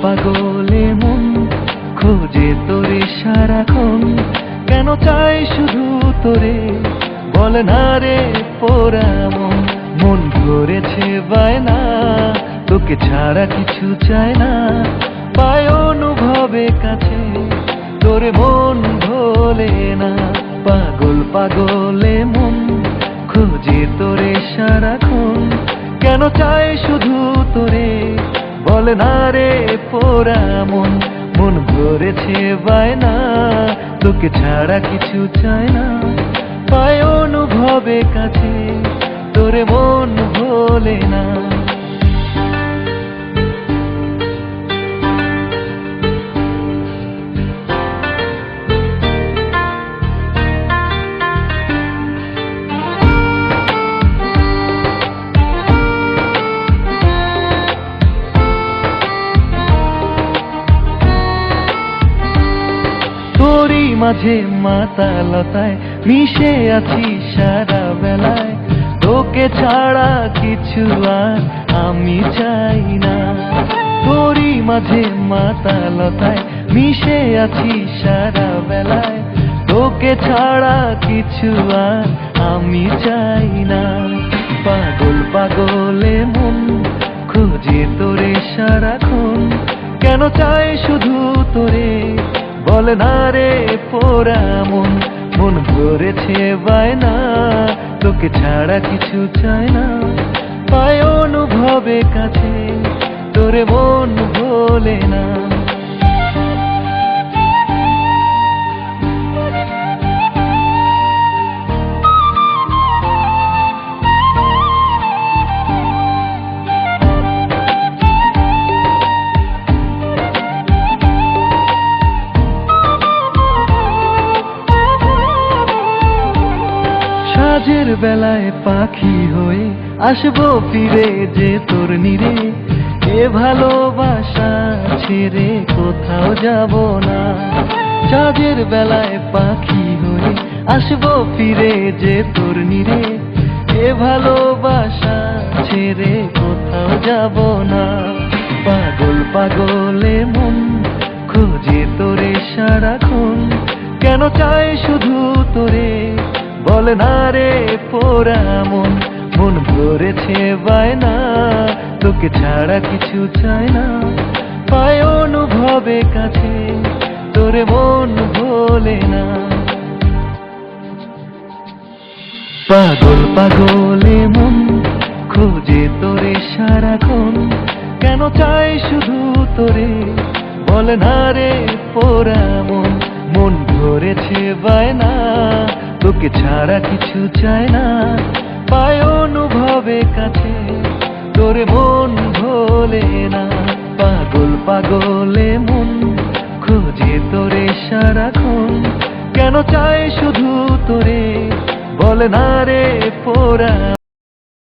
পাগলে মন খোঁজে তোরে সারাক্ষণ, কেন চাই শুধু তোরে বল না রে পোড়া মন। মন ধরেছে বায়না, তোকে ছাড়া কিছু চায় না, পায় অনুভবে কাছে তোরে মন ভোলে না। পাগল পাগলে মন খোঁজে তোরে সারাক্ষণ, কেন চাই শুধু তোরে বল না রে পোড়া মন। মন ভরেছে বায়না, তোকে ছাড়া কিছু চায় না, পায় অনুভবে কাছে তোরে মন ভোলে না। তোরই মাঝে মাতালতায় মিশে আছি সারা বেলায়, তোকে ছাড়া কিছু আর আমি চাই না। তোরই মাঝে মাতালতায় মিশে আছি সারা বেলায়, তোকে ছাড়া কিছু আর আমি চাই না। পাগল পাগলে মন খোঁজে তোরে সারাক্ষণ, কেন চাই শুধু তোরে বল না রে পোড়া মন। মন ভরেছে বায়না, তোকে ছাড়া কিছু চায় না, পায় অনুভবে কাছে তোরে মন ভোলে না। সাজের বেলায় পাখি হয়ে আসবো ফিরে যে তোর নিরে, এ ভালোবাসা ছেড়ে কোথাও যাব না। সাজের বেলায় পাখি হয়ে আসবো ফিরে যে তোর নিরে, এ ভালোবাসা ছেড়ে কোথাও যাব না। পাগল পাগলে মন খোঁজে তোরে সারাক্ষণ, কেন চাই শুধু তোরে বল না রে পোড়া মন। মন ভরেছে বায়না, তোকে ছাড়া কিছু চায় না, পায় অনুভবে কাছে তোরে মন ভোলে না। পাগল পাগলে মন খোঁজে তোরে সারাক্ষণ, কেন চাই শুধু তোরে বল না রে পোড়া মন। মন ধরেছে বায়না, তোকে ছাড়া কিছু চায় না, পায় অনুভবে কাছে তোরে মন ভোলে না। পাগল পাগলে মন খোঁজে তোরে সারাক্ষণ, কেন চাই শুধু তোরে বল না রে পোড়া।